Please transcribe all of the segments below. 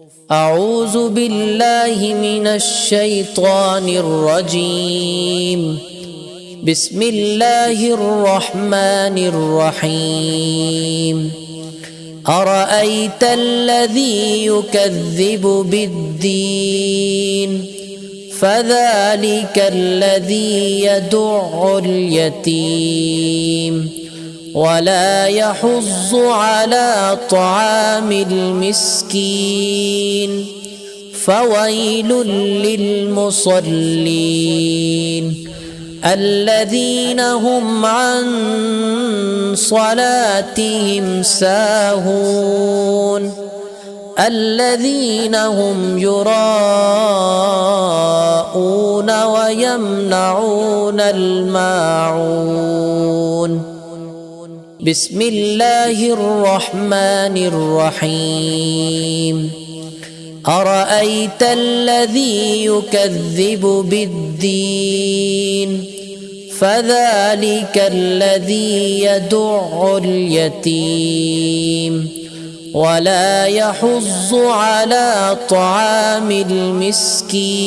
أعوذ بالله من الشيطان الرجيم. بسم الله الرحمن الرحيم. أرأيت الذي يكذب بالدين فذلك الذي يدع اليتيم ولا يحض على طعام المسكين فويل للمصلين الذين هم عن صلاتهم ساهون الذين هم يراءون ويمنعون الماعون. بسم الله الرحمن الرحيم. أرأيت الذي يكذب بالدين فذلك الذي يدع اليتيم ولا يحض على طعام المسكين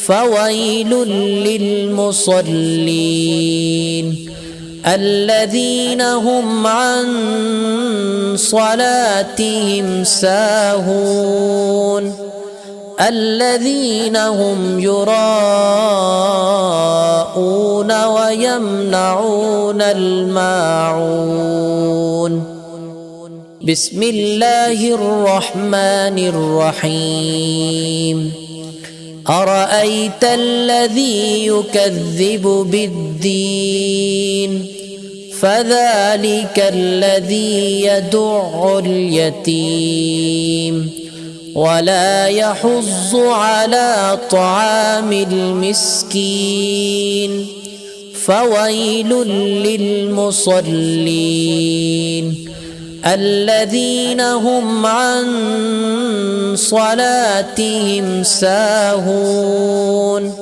فويل للمصلين الذين هم عن صلاتهم ساهون الذين هم يراءون ويمنعون الماعون. بسم الله الرحمن الرحيم. أرأيت الذي يكذب بالدين فذلك الذي يدع اليتيم ولا يحض على طعام المسكين فويل للمصلين الذين هم عن صلاتهم ساهون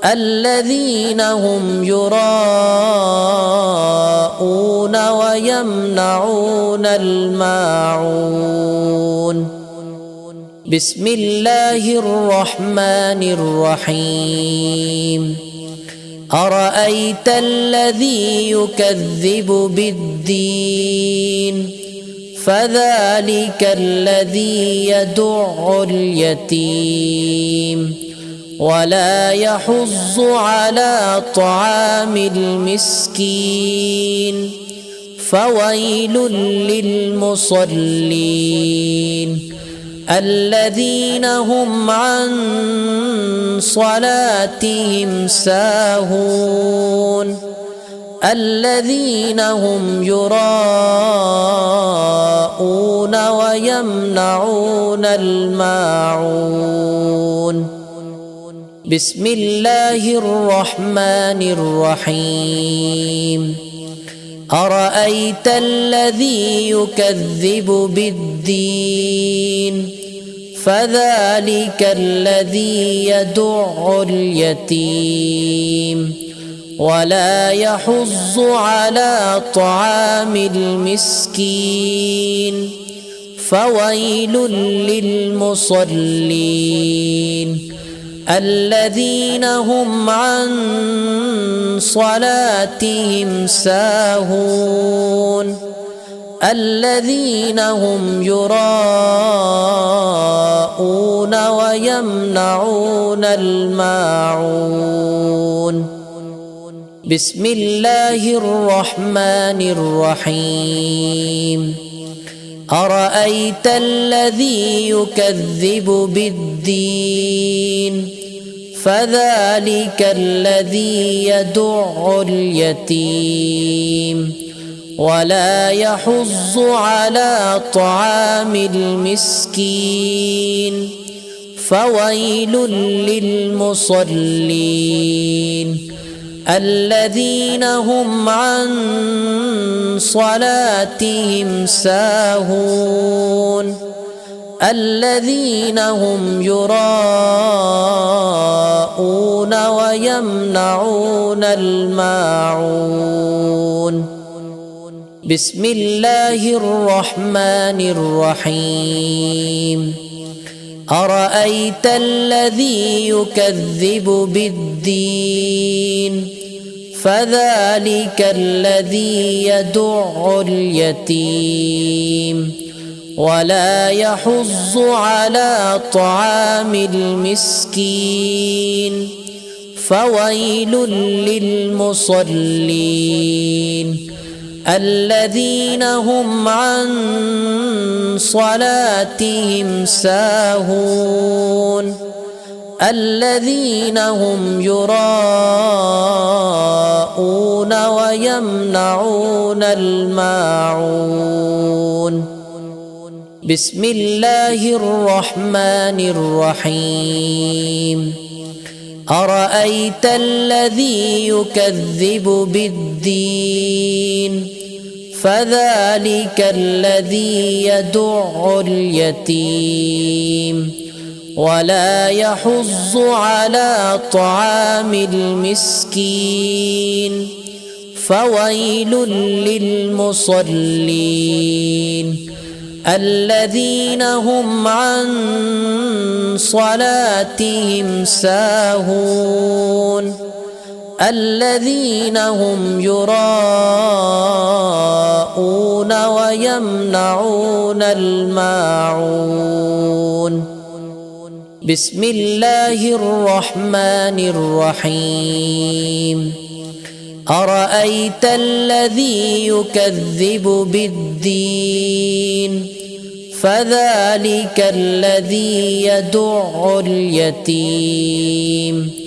الذين هم يراءون ويمنعون الماعون. بسم الله الرحمن الرحيم. أرأيت الذي يكذب بالدين فذلك الذي يدع اليتيم ولا يحض على طعام المسكين فويل للمصلين الذين هم عن صلاتهم ساهون الذين هم يراءون ويمنعون الماعون. بسم الله الرحمن الرحيم. أرأيت الذي يكذب بالدين فذلك الذي يدع اليتيم ولا يحض على طعام المسكين فويل للمصلين الذين هم عن صلاتهم ساهون الذين هم يراءون ويمنعون الماعون. بسم الله الرحمن الرحيم. أرأيت الذي يكذب بالدين فذلك الذي يدع اليتيم ولا يحض على طعام المسكين فويل للمصلين الذين هم عن صلاتهم ساهون الذين هم يراءون ويمنعون الماعون. بسم الله الرحمن الرحيم أرأيت الذي يكذب بالدين فذلك الذي يدع اليتيم ولا يحض على طعام المسكين فويل للمصلين الذين هم عن صلاتهم ساهون الذين هم يراءون ويمنعون الماعون بسم الله الرحمن الرحيم أرأيت الذي يكذب بالدين فذلك الذي يدع اليتيم ولا يحض على طعام المسكين فويل للمصلين الذين هم عن صلاتهم ساهون الذين هم يراءون ويمنعون الماعون بسم الله الرحمن الرحيم أرأيت الذي يكذب بالدين فذلك الذي يدع اليتيم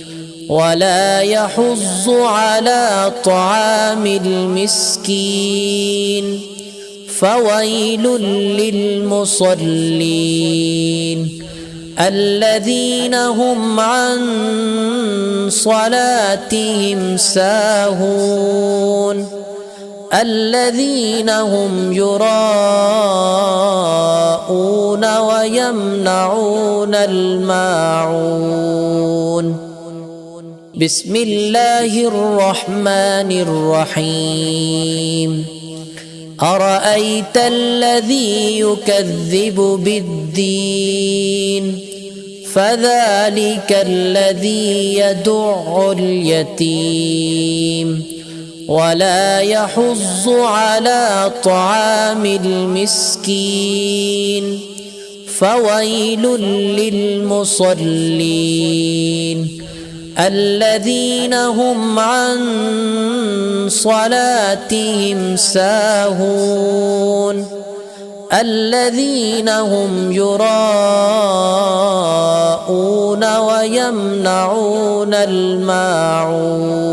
ولا يحض على طعام المسكين فويل للمصلين الذين هم عن صلاتهم ساهون الذين هم يراءون ويمنعون الماعون بسم الله الرحمن الرحيم أرأيت الذي يكذب بالدين فذلك الذي يدع اليتيم ولا يحض على طعام المسكين فويل للمصلين الذين هم عن صلاتهم ساهون الذين هم يراءون ويمنعون الماعون بسم الله الرحمن الرحيم أرأيت الذي يكذب بالدين فذلك الذي يدع اليتيم ولا يحض على طعام المسكين فويل للمصلين الذين هم عن صلاتهم ساهون الذين هم يراءون ويمنعون بسم الله الرحمن الرحيم أرأيت الذي يكذب بالدين فذلك الذي يدع اليتيم ولا يحض على طعام المسكين فويل للمصلين الذين هم عن صلاتهم ساهون الذين هم يراءون ويمنعون الماعون